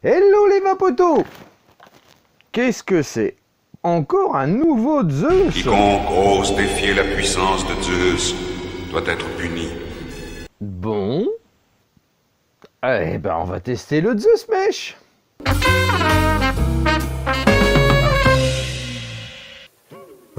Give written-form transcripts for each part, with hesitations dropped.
Hello les vapotos! Qu'est-ce que c'est? Encore un nouveau Zeus? Quiconque ose défier la puissance de Zeus doit être puni. Bon. Eh ben on va tester le Zeus Mesh.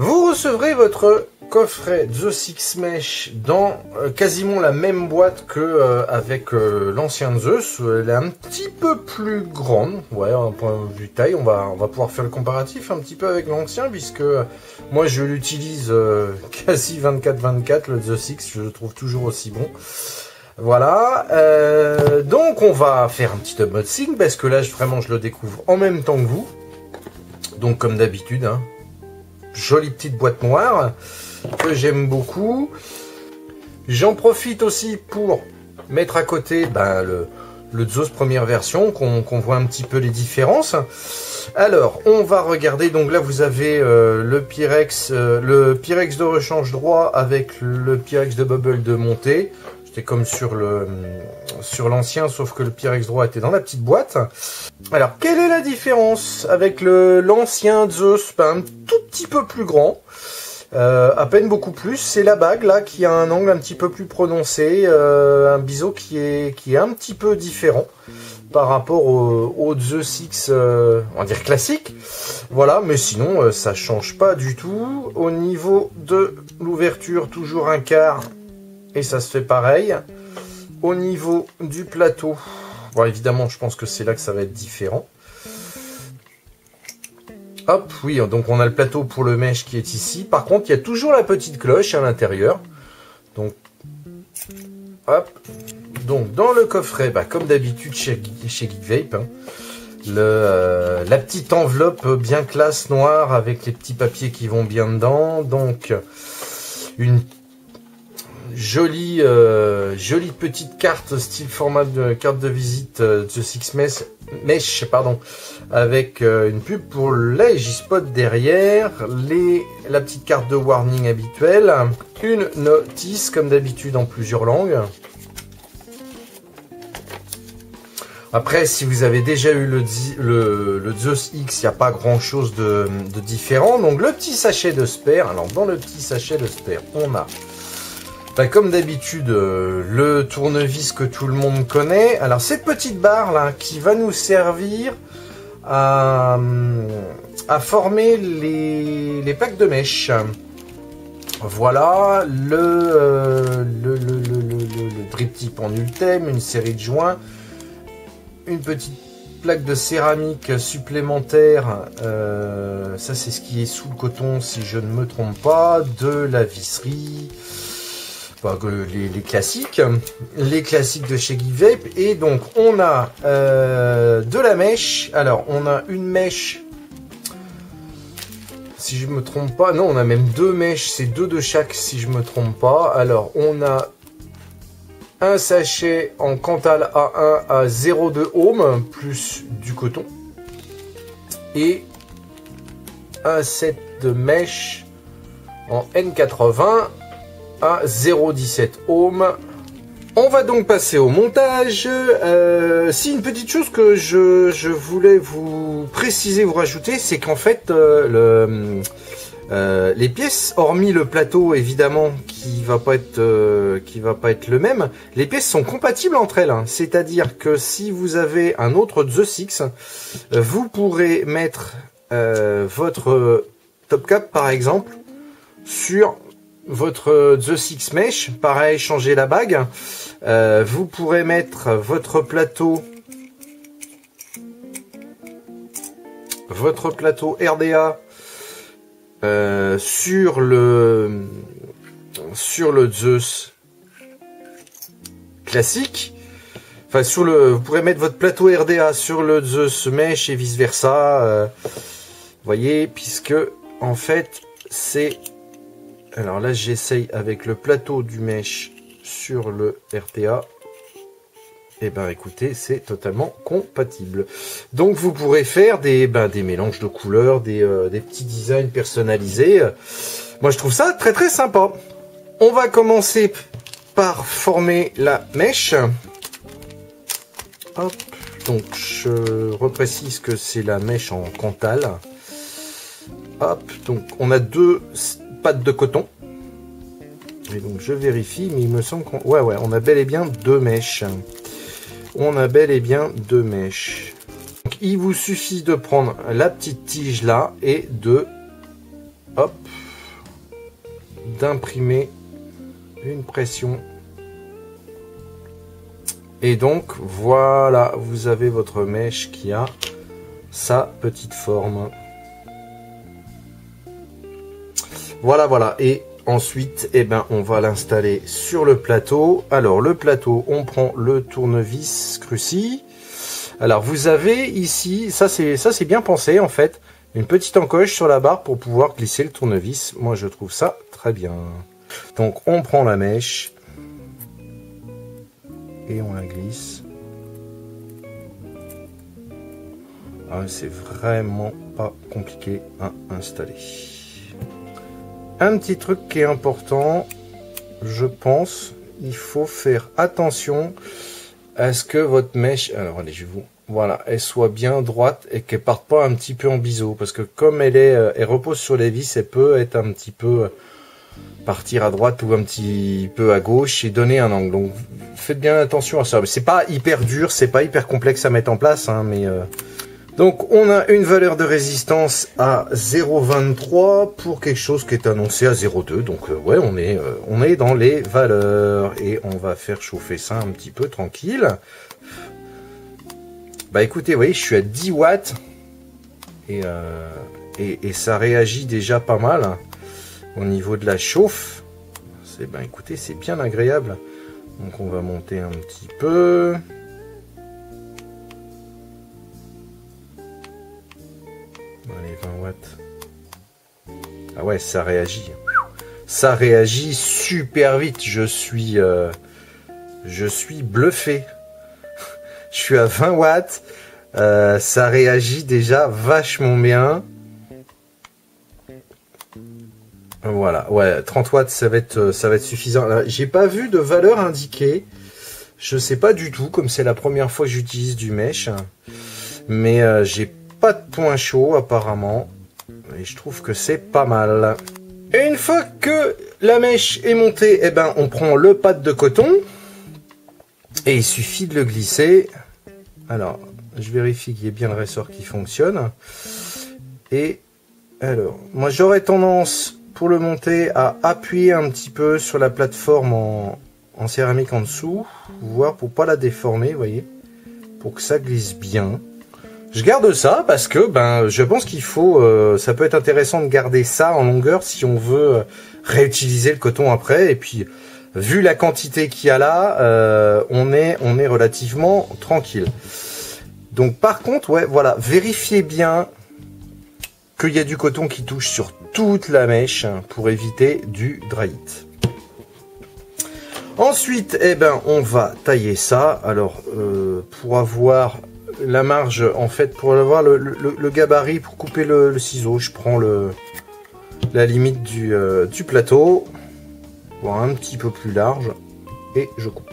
Vous recevrez votre coffret Zeus X Mesh dans quasiment la même boîte que avec l'ancien Zeus. Elle est un petit peu plus grande, ouais, un point de vue taille. On va pouvoir faire le comparatif un petit peu avec l'ancien, puisque moi je l'utilise quasi 24/24, le Zeus X, je le trouve toujours aussi bon. Voilà, donc on va faire un petit unboxing, parce que là vraiment je le découvre en même temps que vous. Donc comme d'habitude, hein. Jolie petite boîte noire que j'aime beaucoup. J'en profite aussi pour mettre à côté le Zeus première version, qu'on voit un petit peu les différences. Alors on va regarder, donc là vous avez le Pyrex de rechange droit avec le Pyrex de bubble de montée. C'était comme sur l'ancien, sauf que le Pyrex droit était dans la petite boîte. Alors, quelle est la différence avec l'ancien Zeus? Un tout petit peu plus grand, à peine beaucoup plus. C'est la bague là qui a un angle un petit peu plus prononcé, un biseau qui est un petit peu différent par rapport au Zeus X, on va dire classique. Voilà, mais sinon ça change pas du tout. Au niveau de l'ouverture, toujours un quart. Et ça se fait pareil. Au niveau du plateau, bon, évidemment, je pense que c'est là que ça va être différent. Hop, oui, donc on a le plateau pour le mesh qui est ici. Par contre, il y a toujours la petite cloche à l'intérieur. Donc, hop. Donc, dans le coffret, comme d'habitude chez Geekvape, hein, la petite enveloppe bien classe noire avec les petits papiers qui vont bien dedans. Donc, une jolie petite carte style format de carte de visite de Six Mesh, pardon, avec une pub pour l'Aegispot derrière, la petite carte de warning habituelle, une notice comme d'habitude en plusieurs langues. Après, si vous avez déjà eu le Zeus X, il n'y a pas grand chose de différent. Donc le petit sachet de spare. Alors dans le petit sachet de spare, on a comme d'habitude, le tournevis que tout le monde connaît. Alors cette petite barre là qui va nous servir à former les plaques de mèche. Voilà le drip tip en ultime, une série de joints, une petite plaque de céramique supplémentaire. Ça c'est ce qui est sous le coton si je ne me trompe pas, de la visserie. Les classiques de chez Geekvape. Et donc on a de la mèche. Alors on a une mèche, si je me trompe pas, non, on a même deux mèches, c'est deux de chaque si je me trompe pas. Alors on a un sachet en Cantal A1 à 0,2 ohm plus du coton, et un set de mèches en N80 à 0,17 ohm. On va donc passer au montage. Si une petite chose que je voulais vous préciser, vous rajouter, c'est qu'en fait les pièces, hormis le plateau évidemment qui va pas être le même, les pièces sont compatibles entre elles, hein. C'est-à-dire que si vous avez un autre Zeus X, vous pourrez mettre votre top cap par exemple sur votre Zeus X Mesh, pareil, changer la bague. Vous pourrez mettre votre plateau RDA sur le Zeus classique. Enfin, vous pourrez mettre votre plateau RDA sur le Zeus Mesh et vice versa. Voyez, puisque en fait c'est... Alors là, j'essaye avec le plateau du mesh sur le RTA. Et ben écoutez, c'est totalement compatible. Donc vous pourrez faire des mélanges de couleurs, des petits designs personnalisés. Moi je trouve ça très très sympa. On va commencer par former la mèche. Hop, donc je reprécise que c'est la mèche en Cantal. Hop, donc on a 2 pattes de coton. Et donc je vérifie, mais il me semble qu'on... Ouais, on a bel et bien 2 mèches. On a bel et bien 2 mèches. Donc il vous suffit de prendre la petite tige là et de... Hop, d'imprimer une pression. Et donc voilà, vous avez votre mèche qui a sa petite forme. Voilà. Et ensuite, eh ben, on va l'installer sur le plateau. Alors le plateau, on prend le tournevis Cruci. Alors vous avez ici, ça c'est bien pensé en fait, une petite encoche sur la barre pour pouvoir glisser le tournevis. Moi je trouve ça très bien. Donc on prend la mèche et on la glisse. Ah, c'est vraiment pas compliqué à installer. Un petit truc qui est important, je pense, il faut faire attention à ce que votre mèche, alors allez, je vous, voilà, elle soit bien droite et qu'elle parte pas un petit peu en biseau, parce que comme elle repose sur les vis, elle peut être un petit peu partir à droite ou un petit peu à gauche et donner un angle. Donc faites bien attention à ça. C'est pas hyper dur, c'est pas hyper complexe à mettre en place, hein, mais donc on a une valeur de résistance à 0,23 pour quelque chose qui est annoncé à 0,2. Donc ouais, on est dans les valeurs et on va faire chauffer ça un petit peu tranquille. Bah écoutez, vous voyez, je suis à 10 watts et ça réagit déjà pas mal au niveau de la chauffe. Ben écoutez, c'est bien agréable. Donc on va monter un petit peu. Allez, 20 watts. Ah ouais, ça réagit. Ça réagit super vite. Je suis bluffé. Je suis à 20 watts. Ça réagit déjà vachement bien. Voilà, ouais, 30 watts, ça va être suffisant. J'ai pas vu de valeur indiquée. Je sais pas du tout, comme c'est la première fois que j'utilise du mèche. Mais j'ai pas de point chaud apparemment. Et je trouve que c'est pas mal. Et une fois que la mèche est montée, eh ben, on prend le pad de coton. Et il suffit de le glisser. Alors, je vérifie qu'il y ait bien le ressort qui fonctionne. Et alors, moi j'aurais tendance, pour le monter, à appuyer un petit peu sur la plateforme en céramique en dessous, voire pour pas la déformer, vous voyez, pour que ça glisse bien. Je garde ça parce que ben je pense qu'il faut, ça peut être intéressant de garder ça en longueur si on veut réutiliser le coton après. Et puis vu la quantité qu'il y a là, on est relativement tranquille. Donc par contre, ouais, voilà, vérifiez bien qu'il y a du coton qui touche sur toute la mèche pour éviter du dry hit. Ensuite, eh ben, on va tailler ça. Alors, pour avoir la marge, en fait, pour avoir le gabarit, pour couper le ciseau, je prends la limite du plateau, voire un petit peu plus large, et je coupe.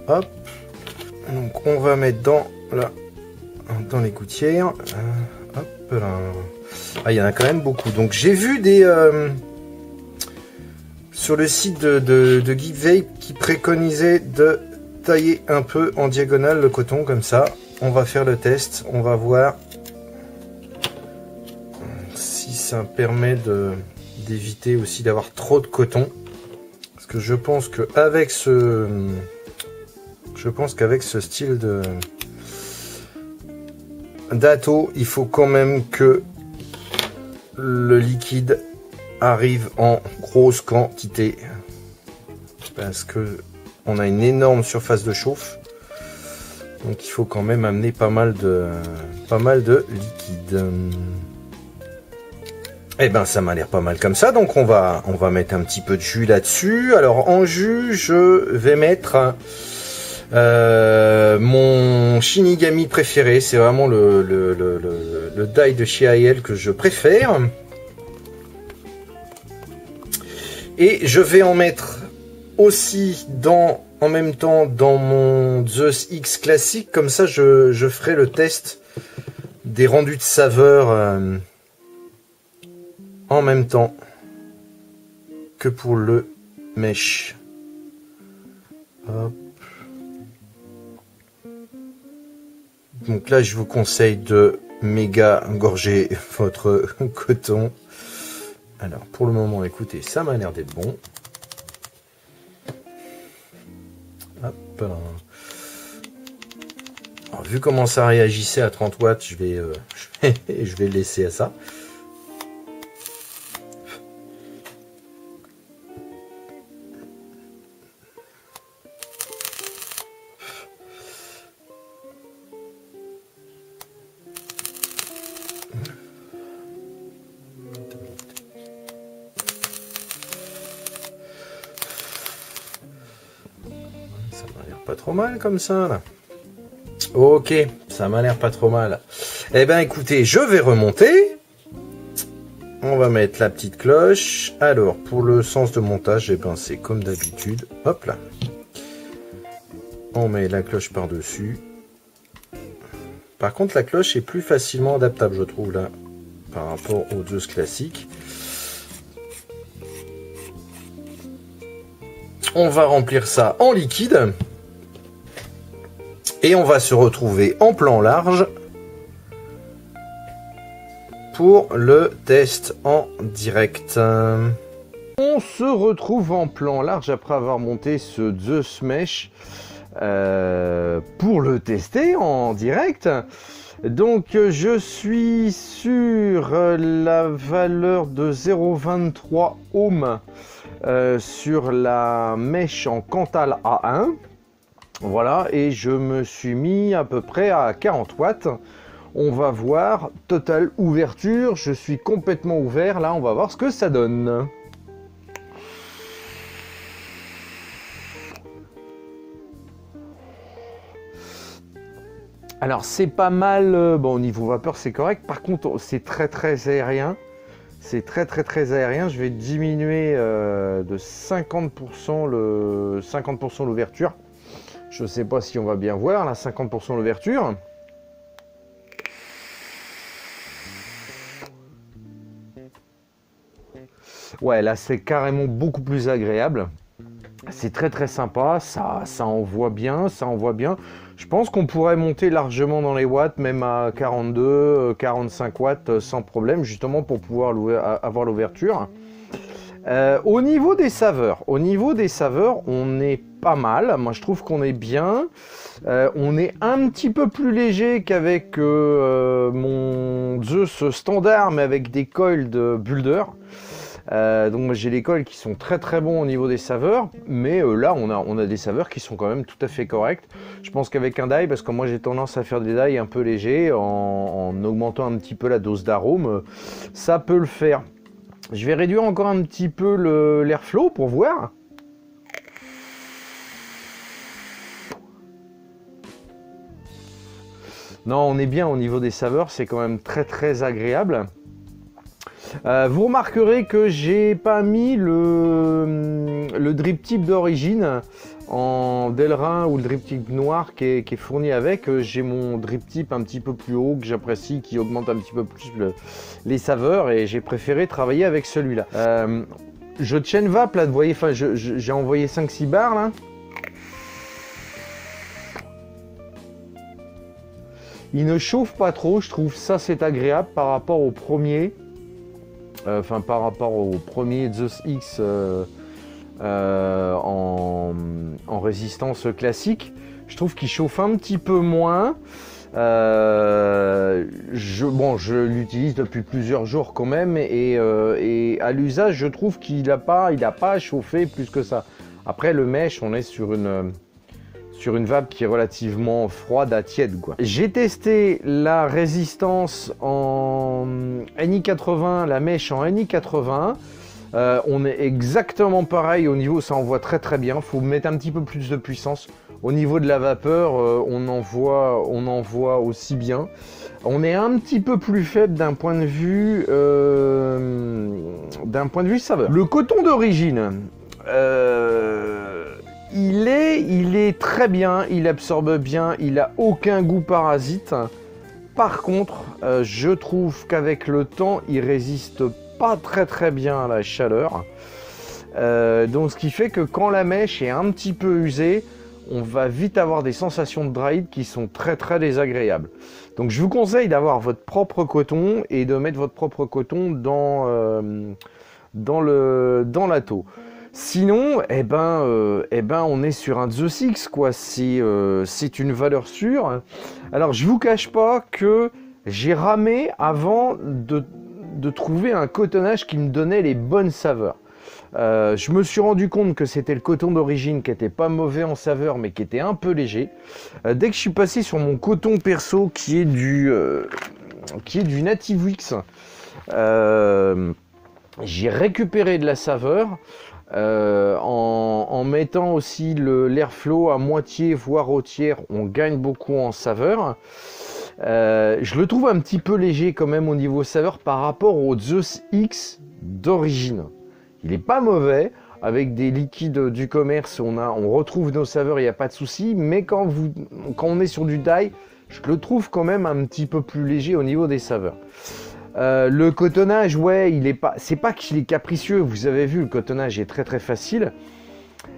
Hop. Donc, on va mettre dans les gouttières. Hop là. Ah, il y en a quand même beaucoup. Donc, j'ai vu des... sur le site de Geekvape qui préconisait de tailler un peu en diagonale le coton comme ça. On va faire le test, on va voir si ça permet d'éviter aussi d'avoir trop de coton. Parce que je pense qu'avec ce style d'atto, il faut quand même que le liquide arrive en grosse quantité parce que on a une énorme surface de chauffe, donc il faut quand même amener pas mal de liquide. Et ben ça m'a l'air pas mal comme ça, donc on va mettre un petit peu de jus là-dessus. Alors en jus, je vais mettre mon Shinigami préféré, c'est vraiment le die de chez AEL que je préfère. Et je vais en mettre aussi dans en même temps dans mon Zeus X classique, comme ça je ferai le test des rendus de saveur en même temps que pour le mesh. Hop. Donc là je vous conseille de méga gorger votre coton. Alors pour le moment, écoutez, ça m'a l'air d'être bon. Hop. Alors, vu comment ça réagissait à 30 watts, je vais le laisser à ça. Pas trop mal comme ça là. Ok, ça m'a l'air pas trop mal. Eh ben écoutez, je vais remonter. On va mettre la petite cloche. Alors pour le sens de montage, eh ben c'est comme d'habitude. Hop là. On met la cloche par dessus. Par contre la cloche est plus facilement adaptable, je trouve là, par rapport aux Zeus classiques. On va remplir ça en liquide. Et on va se retrouver en plan large pour le test en direct. On se retrouve en plan large après avoir monté ce Zeus Mesh pour le tester en direct. Donc je suis sur la valeur de 0,23 ohms sur la mèche en Cantal A1. Voilà, et je me suis mis à peu près à 40 watts. On va voir, totale ouverture, je suis complètement ouvert, là on va voir ce que ça donne. Alors c'est pas mal, bon au niveau vapeur c'est correct, par contre c'est très aérien. C'est très aérien, je vais diminuer de 50% l'ouverture. Je ne sais pas si on va bien voir, là, 50% l'ouverture. Ouais, là, c'est carrément beaucoup plus agréable. C'est très sympa, ça envoie bien, Je pense qu'on pourrait monter largement dans les watts, même à 42, 45 watts sans problème, justement pour pouvoir avoir l'ouverture. Au niveau des saveurs, on est pas mal. Moi, je trouve qu'on est bien. On est un petit peu plus léger qu'avec mon Zeus standard, mais avec des coils de Builder. Donc, j'ai les coils qui sont très bons au niveau des saveurs, mais là, on a des saveurs qui sont quand même tout à fait correctes. Je pense qu'avec un die, parce que moi, j'ai tendance à faire des die un peu légers, en augmentant un petit peu la dose d'arôme, ça peut le faire. Je vais réduire encore un petit peu l'airflow pour voir. Non, on est bien au niveau des saveurs, c'est quand même très agréable. Vous remarquerez que j'ai pas mis le drip tip d'origine en Delrin ou le drip tip noir qui est fourni avec. J'ai mon drip tip un petit peu plus haut que j'apprécie, qui augmente un petit peu plus les saveurs, et j'ai préféré travailler avec celui-là. Je chain vape là, vous voyez, enfin j'ai envoyé 5-6 bars là. Il ne chauffe pas trop, je trouve ça c'est agréable par rapport au premier. Enfin par rapport au premier Zeus X en résistance classique. Je trouve qu'il chauffe un petit peu moins. Je l'utilise depuis plusieurs jours quand même, et à l'usage je trouve qu'il n'a pas chauffé plus que ça. Après le mesh, on est sur une vape qui est relativement froide à tiède, quoi. J'ai testé la résistance en NI80, la mèche en NI80. On est exactement pareil au niveau, ça envoie très bien. Faut mettre un petit peu plus de puissance. Au niveau de la vapeur, on envoie aussi bien. On est un petit peu plus faible d'un point de vue saveur. Le coton d'origine, il est très bien, il absorbe bien, il a aucun goût parasite. Par contre, je trouve qu'avec le temps, il résiste pas très bien à la chaleur. Donc ce qui fait que quand la mèche est un petit peu usée, on va vite avoir des sensations de dry heat qui sont très désagréables. Donc je vous conseille d'avoir votre propre coton et de mettre votre propre coton dans la taux. Sinon, on est sur un The Six, quoi. C'est une valeur sûre. Alors je vous cache pas que j'ai ramé avant de trouver un cotonnage qui me donnait les bonnes saveurs. Je me suis rendu compte que c'était le coton d'origine qui était pas mauvais en saveur mais qui était un peu léger. Dès que je suis passé sur mon coton perso qui est du Native Wix, j'ai récupéré de la saveur en mettant aussi l'airflow à moitié voire au tiers. On gagne beaucoup en saveur. Je le trouve un petit peu léger quand même au niveau saveur par rapport au The X d'origine. Il n'est pas mauvais, avec des liquides du commerce, on retrouve nos saveurs, il n'y a pas de souci, mais quand on est sur du dye, je le trouve quand même un petit peu plus léger au niveau des saveurs. Le cotonnage, ouais, c'est pas qu'il est capricieux, vous avez vu, le cotonnage est très facile,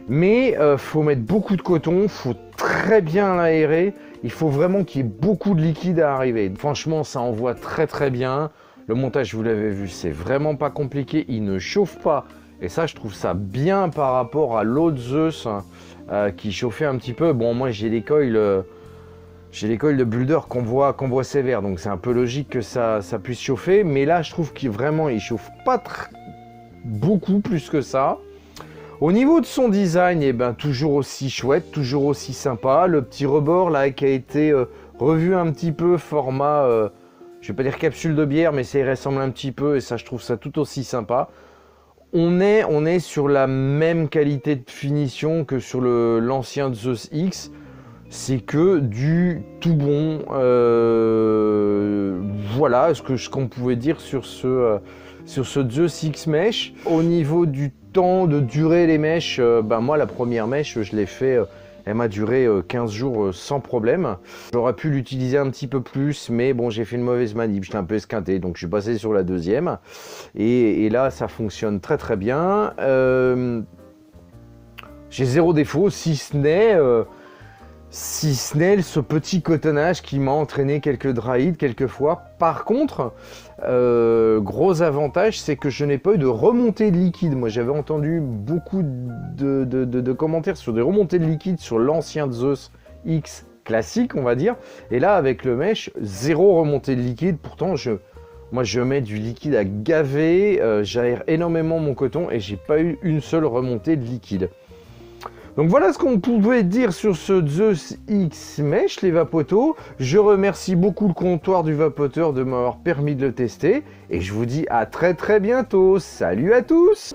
mais faut mettre beaucoup de coton, faut très bien l'aérer, il faut vraiment qu'il y ait beaucoup de liquide à arriver. Franchement, ça envoie très bien. Le montage, vous l'avez vu, c'est vraiment pas compliqué, il ne chauffe pas. Et ça, je trouve ça bien par rapport à l'autre Zeus qui chauffait un petit peu. Bon, moi, j'ai les coils de Builder qu'on voit sévère, donc c'est un peu logique que ça puisse chauffer. Mais là, je trouve qu'il chauffe pas beaucoup plus que ça. Au niveau de son design, toujours aussi chouette, toujours aussi sympa. Le petit rebord là qui a été revu un petit peu, format... je vais pas dire capsule de bière, mais ça y ressemble un petit peu et ça, je trouve ça tout aussi sympa. On est sur la même qualité de finition que sur l'ancien The X. C'est que du tout bon. Voilà ce qu'on pouvait dire sur ce The Six Mesh. Au niveau du temps de durer les mèches, moi la première mèche, je l'ai fait... elle m'a duré 15 jours sans problème. J'aurais pu l'utiliser un petit peu plus, mais bon, j'ai fait une mauvaise manip, j'étais un peu esquinté, donc je suis passé sur la deuxième. Et là, ça fonctionne très bien. J'ai zéro défaut, si ce n'est ce petit cotonnage qui m'a entraîné quelques dry heat quelquefois. Par contre, gros avantage, c'est que je n'ai pas eu de remontée de liquide. Moi, j'avais entendu beaucoup de commentaires sur des remontées de liquide sur l'ancien Zeus X classique, on va dire. Et là, avec le mesh, zéro remontée de liquide. Pourtant, moi, je mets du liquide à gaver, j'aère énormément mon coton et j'ai pas eu une seule remontée de liquide. Donc voilà ce qu'on pouvait dire sur ce Zeus X Mesh, les vapotos. Je remercie beaucoup le comptoir du vapoteur de m'avoir permis de le tester. Et je vous dis à très bientôt. Salut à tous!